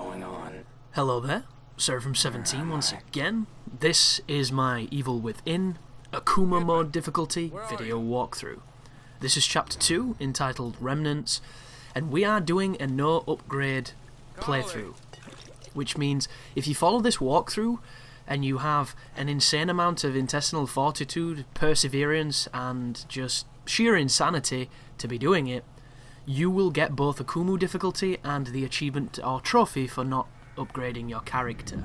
going on? Hello there, Sir from 17 once again. This is my Evil Within Akumu mode difficulty video walkthrough. This is chapter 2 entitled Remnants, and we are doing a no upgrade playthrough. Which means if you follow this walkthrough and you have an insane amount of intestinal fortitude, perseverance and just sheer insanity to be doing it, you will get both Akumu difficulty and the achievement or trophy for not upgrading your character.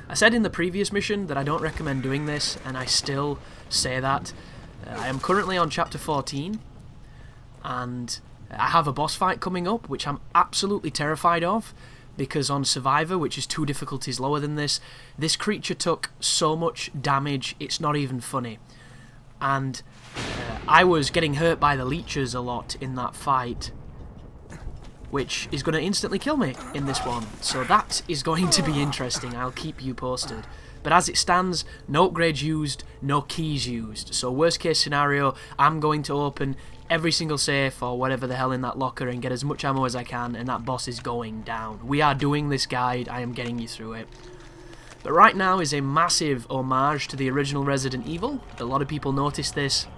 I said in the previous mission that I don't recommend doing this, and I still say that. I am currently on chapter 14, and I have a boss fight coming up, which I'm absolutely terrified of, because on Survivor, which is 2 difficulties lower than this creature took so much damage, it's not even funny. And I was getting hurt by the leeches a lot in that fight, which is going to instantly kill me in this one. So that is going to be interesting. I'll keep you posted. But as it stands, no upgrades used, no keys used. So worst case scenario, I'm going to open every single safe or whatever the hell in that locker and get as much ammo as I can, and that boss is going down. We are doing this guide. I am getting you through it. But right now is a massive homage to the original Resident Evil. A lot of people noticed this.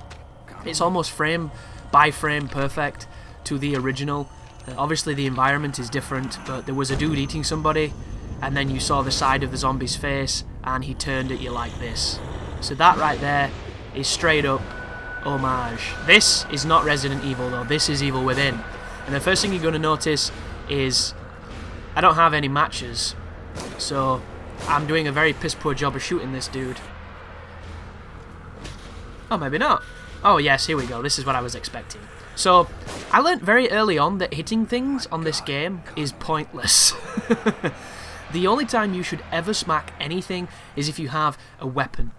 It's almost frame by frame perfect to the original. Obviously the environment is different, but there was a dude eating somebody, and then you saw the side of the zombie's face, and he turned at you like this. So that right there is straight up homage. This is not Resident Evil though, this is Evil Within. And the first thing you're going to notice is I don't have any matches, so I'm doing a very piss poor job of shooting this dude. Oh, maybe not. Oh yes, here we go, this is what I was expecting. So, I learnt very early on that hitting things on this game is pointless. The only time you should ever smack anything is if you have a weapon.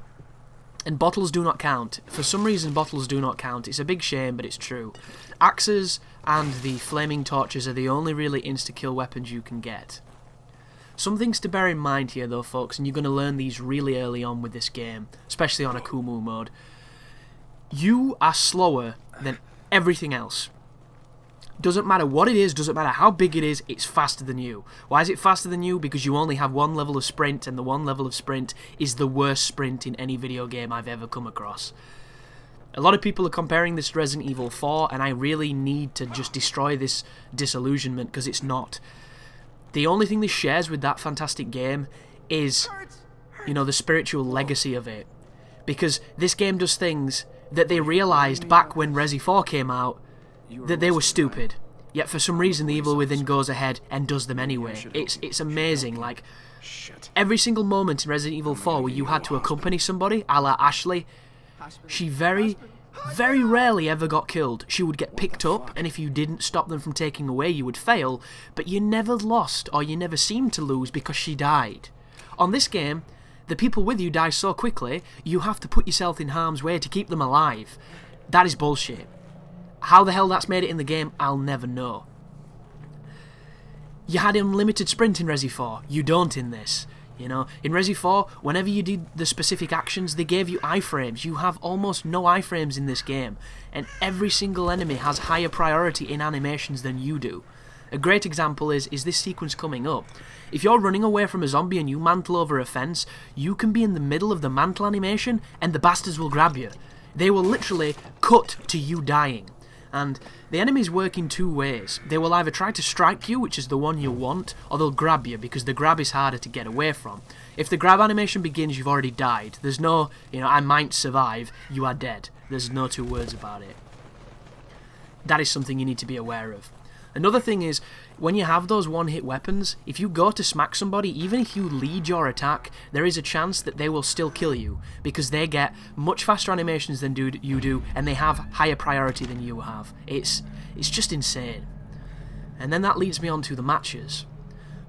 And bottles do not count. For some reason bottles do not count. It's a big shame, but it's true. Axes and the flaming torches are the only really insta-kill weapons you can get. Some things to bear in mind here though, folks, and you're going to learn these really early on with this game, especially on Akumu mode. You are slower than everything else. Doesn't matter what it is, doesn't matter how big it is, it's faster than you. Why is it faster than you? Because you only have one level of sprint, and the one level of sprint is the worst sprint in any video game I've ever come across. A lot of people are comparing this to Resident Evil 4, and I really need to just destroy this disillusionment, because it's not. The only thing this shares with that fantastic game is, you know, the spiritual legacy of it. Because this game does things that they realised back when Resi 4 came out that they were stupid. Yet for some reason the Evil Within goes ahead and does them anyway. It's amazing. Like, every single moment in Resident Evil 4 where you had to accompany somebody, a la Ashley, she very rarely ever got killed. She would get picked up, and if you didn't stop them from taking away, you would fail, but you never lost, or you never seemed to lose because she died. On this game, the people with you die so quickly, you have to put yourself in harm's way to keep them alive. That is bullshit. How the hell that's made it in the game, I'll never know. You had unlimited sprint in Resi 4. You don't in this. You know, in Resi 4, whenever you did the specific actions, they gave you iframes. You have almost no iframes in this game, and every single enemy has higher priority in animations than you do. A great example is this sequence coming up. If you're running away from a zombie and you mantle over a fence, you can be in the middle of the mantle animation and the bastards will grab you. They will literally cut to you dying. And the enemies work in 2 ways. They will either try to strike you, which is the one you want, or they'll grab you, because the grab is harder to get away from. If the grab animation begins, you've already died. There's no, you know, I might survive, you are dead. There's no 2 words about it. That is something you need to be aware of. Another thing is, when you have those one-hit weapons, if you go to smack somebody, even if you lead your attack, there is a chance that they will still kill you, because they get much faster animations than you do, and they have higher priority than you have. It's just insane. And then that leads me on to the matches.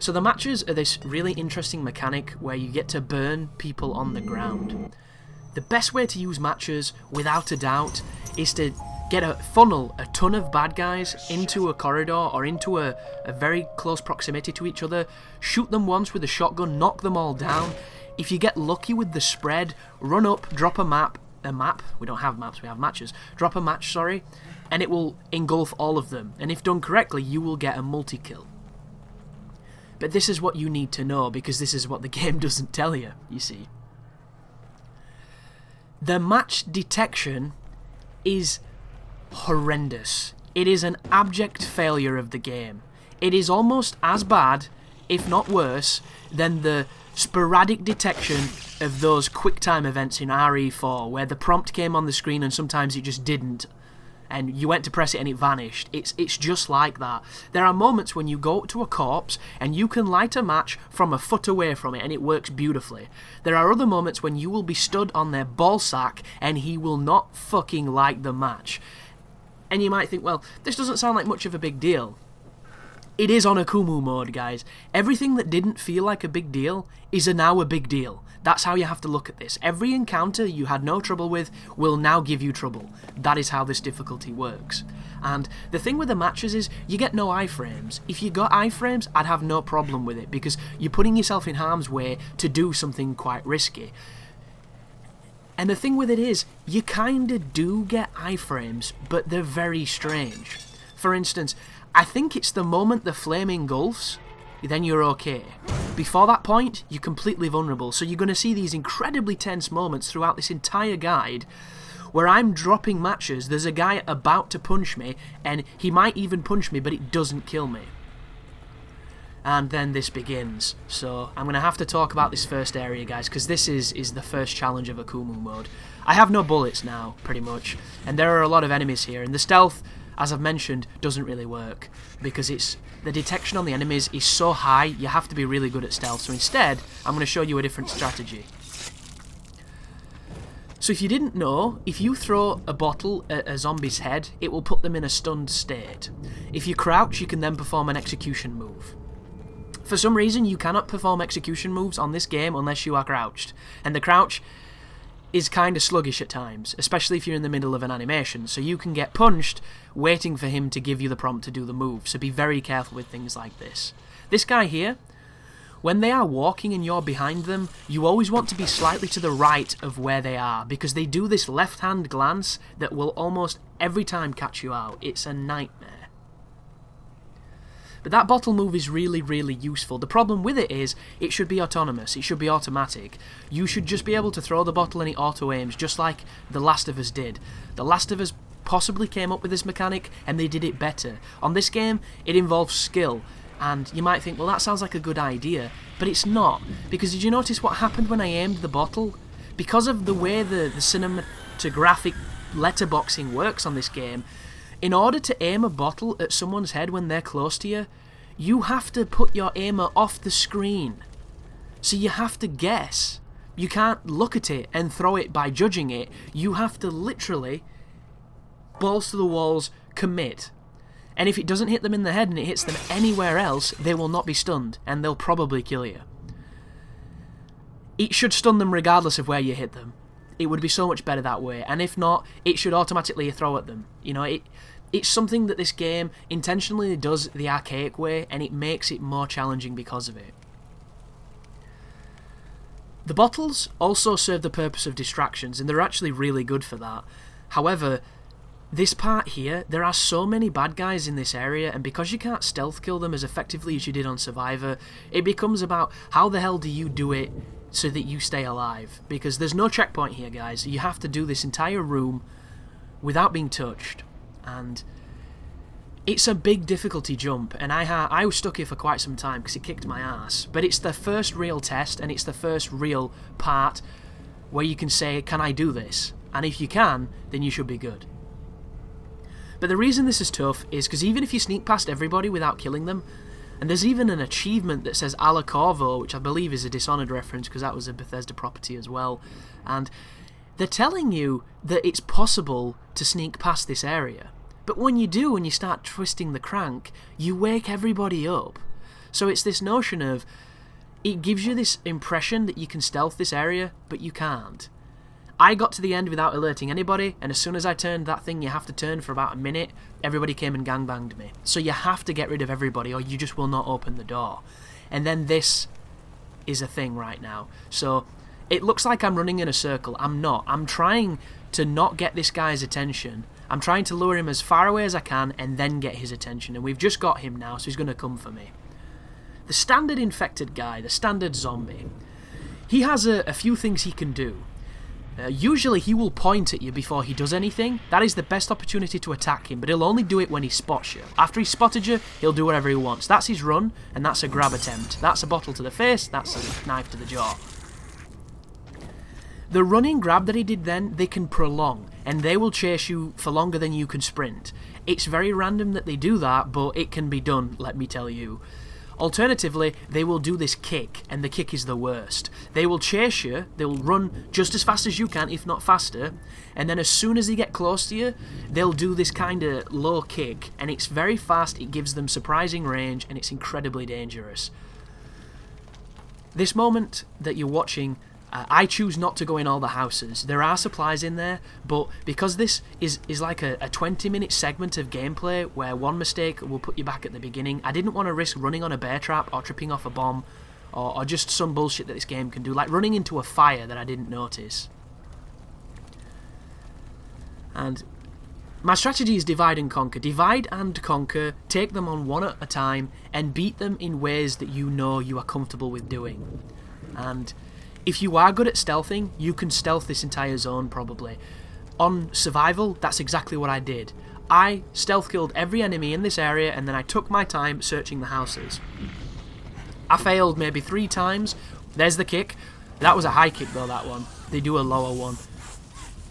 So the matches are this really interesting mechanic where you get to burn people on the ground. The best way to use matches, without a doubt, is to funnel a ton of bad guys into a corridor or into a very close proximity to each other, shoot them once with a shotgun, knock them all down. If you get lucky with the spread, run up, drop a map, we don't have maps, we have matches, drop a match, sorry, and it will engulf all of them, and if done correctly, you will get a multi-kill. But this is what you need to know, because this is what the game doesn't tell you, you see. The match detection is horrendous. It is an abject failure of the game. It is almost as bad, if not worse, than the sporadic detection of those QuickTime events in RE4, where the prompt came on the screen and sometimes it just didn't, and you went to press it and it vanished. It's just like that. There are moments when you go up to a corpse and you can light a match from a foot away from it and it works beautifully. There are other moments when you will be stood on their ballsack and he will not fucking light the match. And you might think, well, this doesn't sound like much of a big deal. It is on Akumu mode, guys. Everything that didn't feel like a big deal is now a big deal. That's how you have to look at this. Every encounter you had no trouble with will now give you trouble. That is how this difficulty works. And the thing with the matches is, you get no iframes. If you got iframes, I'd have no problem with it, because you're putting yourself in harm's way to do something quite risky. And the thing with it is, you kinda do get iframes, but they're very strange. For instance, I think it's the moment the flame engulfs, then you're okay. Before that point, you're completely vulnerable, so you're going to see these incredibly tense moments throughout this entire guide, where I'm dropping matches, there's a guy about to punch me, and he might even punch me, but it doesn't kill me. And then this begins. So I'm going to have to talk about this first area, guys, because this is the first challenge of Akumu mode. I have no bullets now, pretty much, and there are a lot of enemies here, and the stealth, as I've mentioned, doesn't really work, because the detection on the enemies is so high, you have to be really good at stealth. So instead, I'm going to show you a different strategy. So if you didn't know, if you throw a bottle at a zombie's head, it will put them in a stunned state. If you crouch, you can then perform an execution move. For some reason, you cannot perform execution moves on this game unless you are crouched, and the crouch is kind of sluggish at times, especially if you're in the middle of an animation, so you can get punched waiting for him to give you the prompt to do the move, so be very careful with things like this. This guy here, when they are walking and you're behind them, you always want to be slightly to the right of where they are, because they do this left-hand glance that will almost every time catch you out. It's a nightmare. But that bottle move is really, really useful. The problem with it is, it should be autonomous, it should be automatic. You should just be able to throw the bottle and it auto-aims, just like The Last of Us did. The Last of Us possibly came up with this mechanic, and they did it better. On this game, it involves skill, and you might think, well, that sounds like a good idea, but it's not, because did you notice what happened when I aimed the bottle? Because of the way the cinematographic letterboxing works on this game, in order to aim a bottle at someone's head when they're close to you, you have to put your aimer off the screen. So you have to guess. You can't look at it and throw it by judging it. You have to literally, balls to the walls, commit. And if it doesn't hit them in the head and it hits them anywhere else, they will not be stunned, and they'll probably kill you. It should stun them regardless of where you hit them. It would be so much better that way, and if not, it should automatically throw at them. You know, it's something that this game intentionally does the archaic way, and it makes it more challenging because of it. The bottles also serve the purpose of distractions, and they're actually really good for that. However, this part here, there are so many bad guys in this area, and because you can't stealth kill them as effectively as you did on Survivor, it becomes about how the hell do you do it so that you stay alive, because there's no checkpoint here, guys. You have to do this entire room without being touched, and it's a big difficulty jump, and I was stuck here for quite some time because it kicked my ass, but it's the first real test, and it's the first real part where you can say, can I do this? And if you can, then you should be good. But the reason this is tough is because even if you sneak past everybody without killing them, and there's even an achievement that says Alla Corvo, which I believe is a Dishonored reference because that was a Bethesda property as well. And they're telling you that it's possible to sneak past this area. But when you do, and you start twisting the crank, you wake everybody up. So it's this notion of, it gives you this impression that you can stealth this area, but you can't. I got to the end without alerting anybody, and as soon as I turned that thing you have to turn for about a minute, everybody came and gangbanged me. So you have to get rid of everybody, or you just will not open the door. And then this is a thing right now. So it looks like I'm running in a circle. I'm not. I'm trying to not get this guy's attention. I'm trying to lure him as far away as I can and then get his attention. And we've just got him now, so he's going to come for me. The standard infected guy, the standard zombie, he has a few things he can do. Usually he will point at you before he does anything. That is the best opportunity to attack him, but he'll only do it when he spots you. After he's spotted you, he'll do whatever he wants. That's his run, and that's a grab attempt. That's a bottle to the face, that's a knife to the jaw. The running grab that he did then, they can prolong, and they will chase you for longer than you can sprint. It's very random that they do that, but it can be done, let me tell you. Alternatively, they will do this kick, and the kick is the worst. They will chase you, they will run just as fast as you can, if not faster, and then as soon as they get close to you, they'll do this kind of low kick, and it's very fast, it gives them surprising range, and it's incredibly dangerous. This moment that you're watching, I choose not to go in all the houses. There are supplies in there, but because this is like a 20-minute segment of gameplay where one mistake will put you back at the beginning, I didn't want to risk running on a bear trap or tripping off a bomb or just some bullshit that this game can do, like running into a fire that I didn't notice. And my strategy is divide and conquer. Divide and conquer, take them on one at a time, and beat them in ways that you know you are comfortable with doing. And if you are good at stealthing, you can stealth this entire zone probably. On survival, that's exactly what I did. I stealth killed every enemy in this area, and then I took my time searching the houses. I failed maybe 3 times. There's the kick. That was a high kick though, that one. They do a lower one.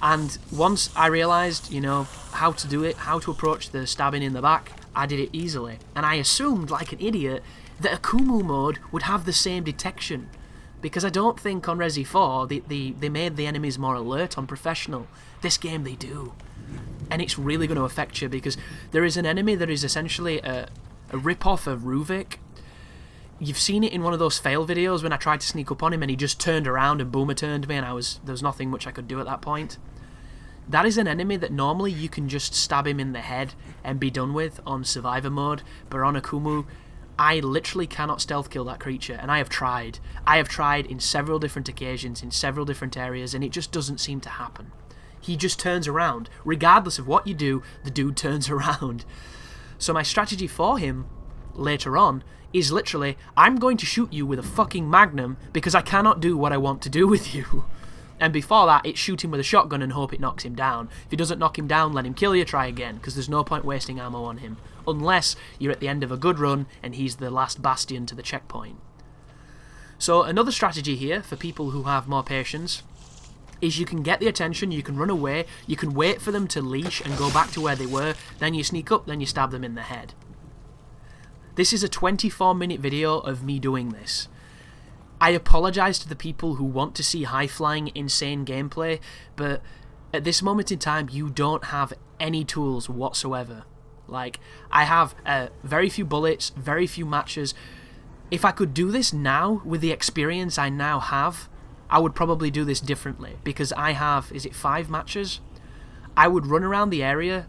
And once I realised, you know, how to do it, how to approach the stabbing in the back, I did it easily. And I assumed, like an idiot, that Akumu mode would have the same detection. Because I don't think on Resi 4 they made the enemies more alert on Professional. This game they do. And it's really going to affect you because there is an enemy that is essentially a rip-off of Ruvik. You've seen it in one of those fail videos when I tried to sneak up on him and he just turned around and boomer turned me and there was nothing much I could do at that point. That is an enemy that normally you can just stab him in the head and be done with on Survivor mode, but on Akumu, I literally cannot stealth kill that creature, and I have tried. I have tried in several different occasions, in several different areas, and it just doesn't seem to happen. He just turns around. Regardless of what you do, the dude turns around. So my strategy for him, later on, is literally, I'm going to shoot you with a fucking magnum because I cannot do what I want to do with you. And before that, it's shoot him with a shotgun and hope it knocks him down. If it doesn't knock him down, let him kill you, try again, because there's no point wasting ammo on him. Unless you're at the end of a good run and he's the last bastion to the checkpoint. So another strategy here for people who have more patience is you can get the attention, you can run away, you can wait for them to leash and go back to where they were, then you sneak up, then you stab them in the head. This is a 24-minute video of me doing this. I apologise to the people who want to see high-flying, insane gameplay, but at this moment in time, you don't have any tools whatsoever. Like, I have very few bullets, very few matches. If I could do this now, with the experience I now have, I would probably do this differently, because I have, is it 5 matches? I would run around the area,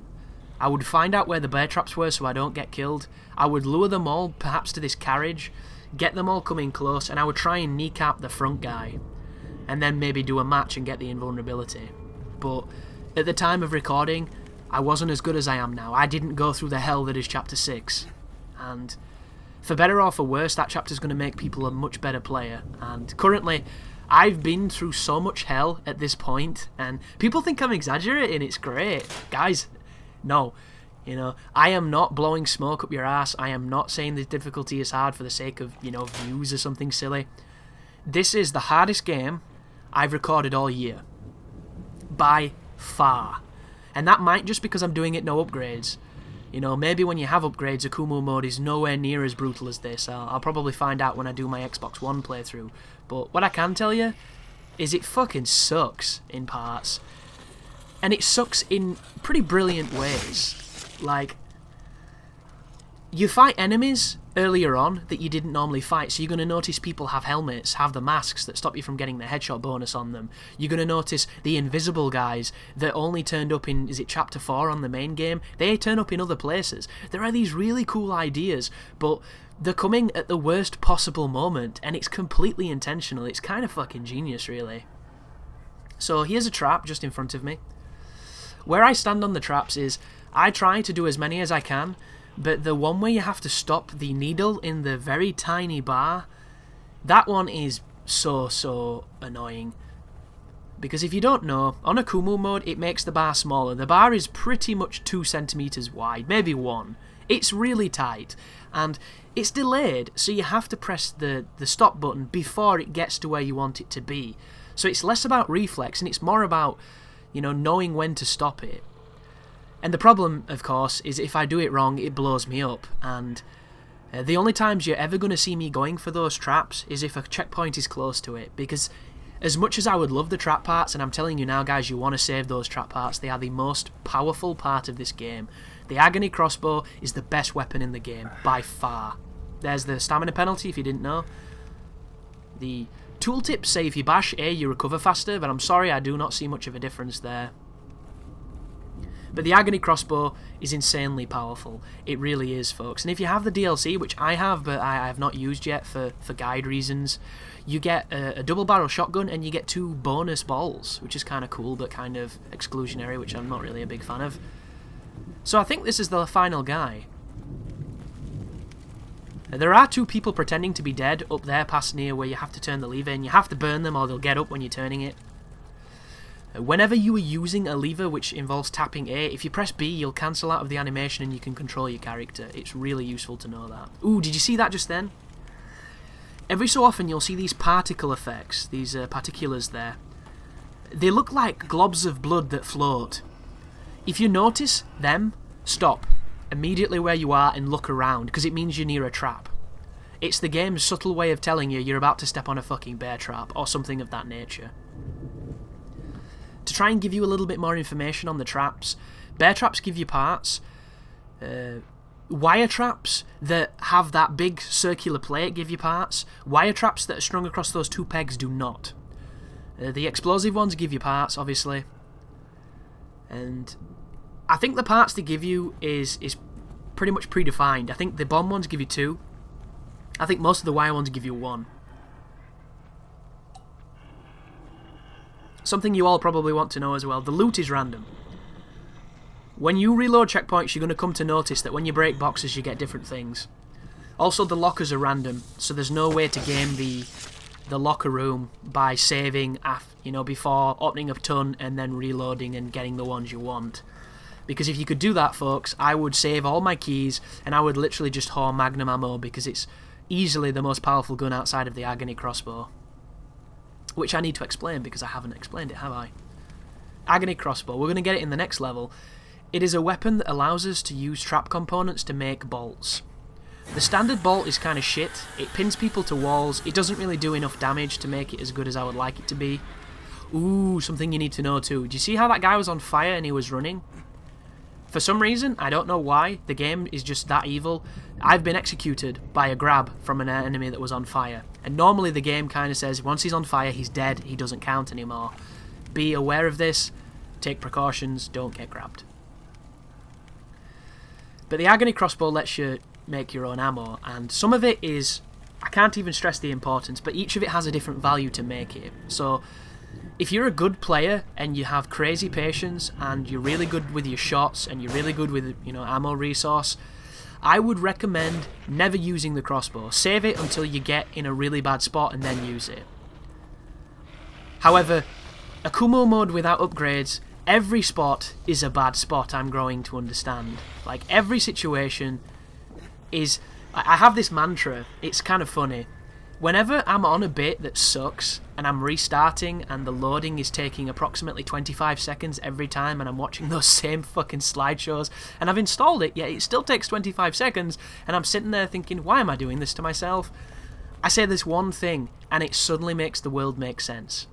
I would find out where the bear traps were so I don't get killed, I would lure them all, perhaps to this carriage, get them all coming close, and I would try and kneecap the front guy, and then maybe do a match and get the invulnerability. But at the time of recording, I wasn't as good as I am now. I didn't go through the hell that is Chapter 6. And for better or for worse, that chapter's going to make people a much better player. And currently, I've been through so much hell at this point, and people think I'm exaggerating. It's great. Guys, no. You know, I am not blowing smoke up your ass. I am not saying the difficulty is hard for the sake of, you know, views or something silly. This is the hardest game I've recorded all year. By far. And that might just because I'm doing it no upgrades. You know, maybe when you have upgrades, Akumu mode is nowhere near as brutal as this. I'll probably find out when I do my Xbox One playthrough. But what I can tell you is it fucking sucks in parts. And it sucks in pretty brilliant ways. Like, you fight enemies earlier on that you didn't normally fight, so you're going to notice people have helmets, have the masks that stop you from getting the headshot bonus on them. You're going to notice the invisible guys that only turned up in, is it Chapter 4 on the main game? They turn up in other places. There are these really cool ideas, but they're coming at the worst possible moment, and it's completely intentional. It's kind of fucking genius, really. So here's a trap just in front of me. Where I stand on the traps is, I try to do as many as I can but the one where you have to stop the needle in the very tiny bar, that one is so annoying. Because if you don't know, on Akumu mode it makes the bar smaller. The bar is pretty much 2 centimeters wide, maybe 1. It's really tight, and it's delayed, so you have to press the stop button before it gets to where you want it to be. So it's less about reflex, and it's more about, you know, knowing when to stop it. And the problem, of course, is if I do it wrong, it blows me up, and the only times you're ever going to see me going for those traps is if a checkpoint is close to it, because as much as I would love the trap parts, and I'm telling you now guys, you want to save those trap parts, they are the most powerful part of this game. The Agony Crossbow is the best weapon in the game, by far. There's the stamina penalty if you didn't know. The tooltips say if you bash A you recover faster, but I'm sorry, I do not see much of a difference there. But the Agony Crossbow is insanely powerful. It really is, folks. And if you have the DLC, which I have, but I have not used yet for guide reasons, you get a double barrel shotgun and you get 2 bonus balls, which is kind of cool, but kind of exclusionary, which I'm not really a big fan of. So I think this is the final guy. There are 2 people pretending to be dead up there past near where you have to turn the lever, and you have to burn them or they'll get up when you're turning it. Whenever you are using a lever which involves tapping A, if you press B, you'll cancel out of the animation and you can control your character. It's really useful to know that. Ooh, did you see that just then? Every so often you'll see these particle effects, these particulars there. They look like globs of blood that float. If you notice them, stop immediately where you are and look around, because it means you're near a trap. It's the game's subtle way of telling you you're about to step on a fucking bear trap, or something of that nature. To try and give you a little bit more information on the traps, bear traps give you parts. Wire traps that have that big circular plate give you parts. Wire traps that are strung across those 2 pegs do not. The explosive ones give you parts, obviously. And I think the parts they give you is pretty much predefined. I think the bomb ones give you 2. I think most of the wire ones give you 1. Something you all probably want to know as well, the loot is random. When you reload checkpoints, you're going to come to notice that when you break boxes, you get different things. Also, the lockers are random, so there's no way to game the locker room by saving before opening a ton and then reloading and getting the ones you want. Because if you could do that, folks, I would save all my keys and I would literally just haul magnum ammo, because it's easily the most powerful gun outside of the Agony Crossbow. Which I need to explain, because I haven't explained it, have I? Agony Crossbow, we're going to get it in the next level. It is a weapon that allows us to use trap components to make bolts. The standard bolt is kind of shit. It pins people to walls. It doesn't really do enough damage to make it as good as I would like it to be. Ooh, something you need to know too. Do you see how that guy was on fire and he was running? For some reason, I don't know why, the game is just that evil. I've been executed by a grab from an enemy that was on fire. And normally the game kind of says, once he's on fire, he's dead, he doesn't count anymore. Be aware of this, take precautions, don't get grabbed. But the Agony Crossbow lets you make your own ammo, and some of it is, I can't even stress the importance, but each of it has a different value to make it. So if you're a good player and you have crazy patience and you're really good with your shots and you're really good with, ammo resource, I would recommend never using the crossbow. Save it until you get in a really bad spot and then use it. However, Akumu mode without upgrades, every spot is a bad spot, I'm growing to understand. Like, every situation is... I have this mantra, it's kind of funny. Whenever I'm on a bit that sucks and I'm restarting and the loading is taking approximately 25 seconds every time and I'm watching those same fucking slideshows and I've installed it, yet it still takes 25 seconds and I'm sitting there thinking, why am I doing this to myself? I say this one thing and it suddenly makes the world make sense.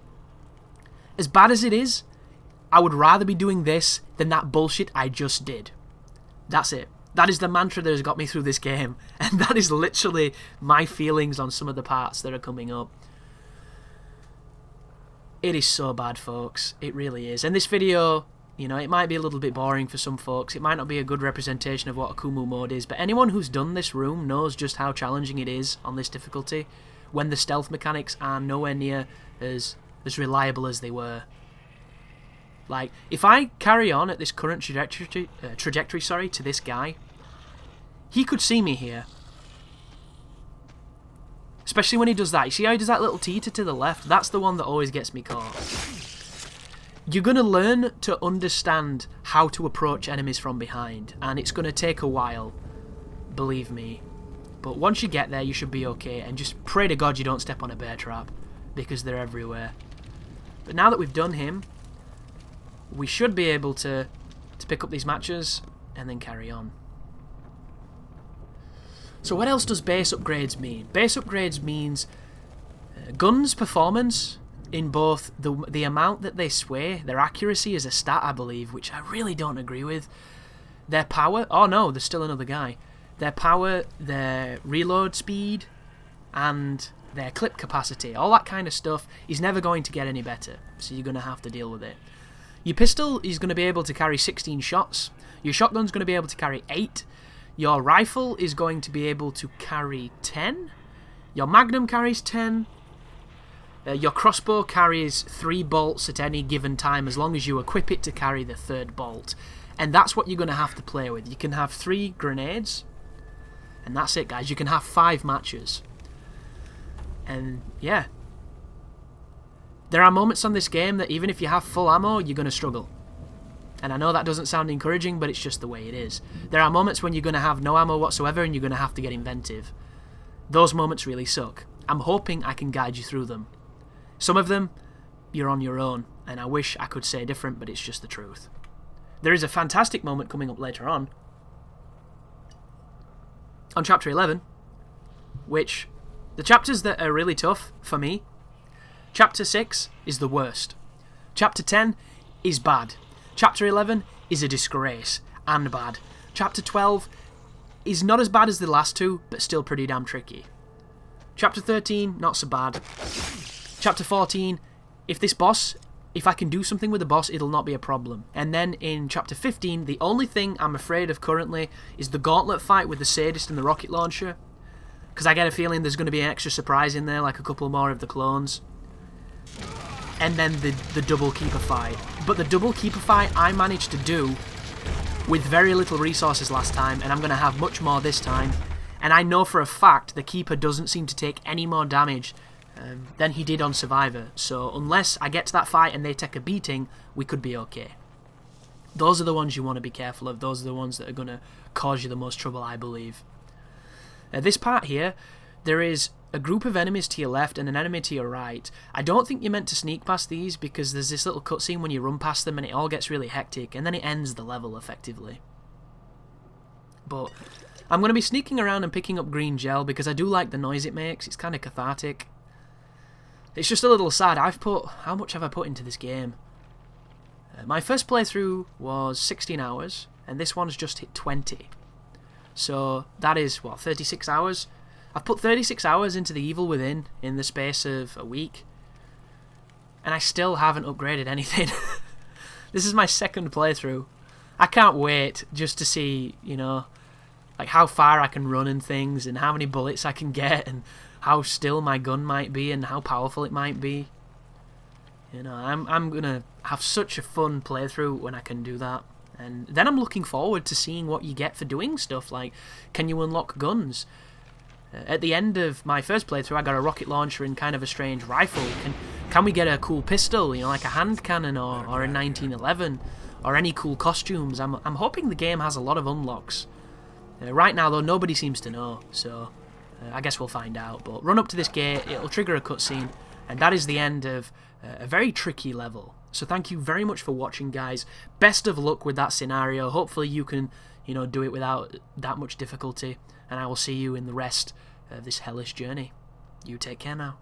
As bad as it is, I would rather be doing this than that bullshit I just did. That's it. That is the mantra that has got me through this game. And that is literally my feelings on some of the parts that are coming up. It is so bad, folks. It really is. And this video, it might be a little bit boring for some folks. It might not be a good representation of what Akumu mode is. But anyone who's done this room knows just how challenging it is on this difficulty, when the stealth mechanics are nowhere near as reliable as they were. Like, if I carry on at this current trajectory to this guy, He could see me here. Especially when he does that. You see how he does that little teeter to the left? That's the one that always gets me caught. You're going to learn to understand how to approach enemies from behind, and it's going to take a while, believe me. But once you get there, you should be okay, and just pray to God you don't step on a bear trap, because they're everywhere. But now that we've done him, we should be able to pick up these matches and then carry on. So what else does base upgrades mean? Base upgrades means guns performance in both the amount that they sway, their accuracy is a stat, I believe, which I really don't agree with. Their power, oh no, there's still another guy. Their power, their reload speed, and their clip capacity, all that kind of stuff is never going to get any better, so you're going to have to deal with it. Your pistol is going to be able to carry 16 shots, your shotgun's going to be able to carry 8, your rifle is going to be able to carry 10, your magnum carries 10, your crossbow carries 3 bolts at any given time as long as you equip it to carry the 3rd bolt, and that's what you're going to have to play with. You can have 3 grenades, and that's it, guys. You can have 5 matches. And yeah, there are moments on this game that even if you have full ammo, you're going to struggle. And I know that doesn't sound encouraging, but it's just the way it is. There are moments when you're going to have no ammo whatsoever and you're going to have to get inventive. Those moments really suck. I'm hoping I can guide you through them. Some of them, you're on your own, and I wish I could say different, but it's just the truth. There is a fantastic moment coming up later on Chapter 11, which, the chapters that are really tough for me, Chapter 6 is the worst. Chapter 10 is bad. Chapter 11 is a disgrace and bad. Chapter 12 is not as bad as the last 2, but still pretty damn tricky. Chapter 13, not so bad. Chapter 14, if I can do something with the boss, it'll not be a problem. And then in Chapter 15, the only thing I'm afraid of currently is the gauntlet fight with the sadist and the rocket launcher. Because I get a feeling there's going to be an extra surprise in there, like a couple more of the clones. And then the double keeper fight. But the double keeper fight I managed to do with very little resources last time, and I'm going to have much more this time. And I know for a fact the keeper doesn't seem to take any more damage than he did on Survivor, so unless I get to that fight and they take a beating, we could be okay. Those are the ones you want to be careful of. Those are the ones that are going to cause you the most trouble, I believe. This part here, there is a group of enemies to your left and an enemy to your right. I don't think you're meant to sneak past these because there's this little cutscene when you run past them and it all gets really hectic, and then it ends the level effectively. But I'm going to be sneaking around and picking up green gel because I do like the noise it makes. It's kind of cathartic. It's just a little sad. How much have I put into this game? My first playthrough was 16 hours, and this one's just hit 20. So that is, 36 hours? I've put 36 hours into the Evil Within in the space of a week, and I still haven't upgraded anything. This is my second playthrough. I can't wait just to see, like how far I can run and things, and how many bullets I can get, and how still my gun might be, and how powerful it might be. I'm gonna have such a fun playthrough when I can do that. And then I'm looking forward to seeing what you get for doing stuff, like, can you unlock guns? At the end of my first playthrough, I got a rocket launcher and kind of a strange rifle. Can we get a cool pistol, like a hand cannon or a 1911, or any cool costumes? I'm hoping the game has a lot of unlocks. Right now, though, nobody seems to know, so I guess we'll find out. But run up to this gate, it'll trigger a cutscene, and that is the end of a very tricky level. So thank you very much for watching, guys. Best of luck with that scenario. Hopefully you can, do it without that much difficulty, and I will see you in the rest of this hellish journey. You take care now.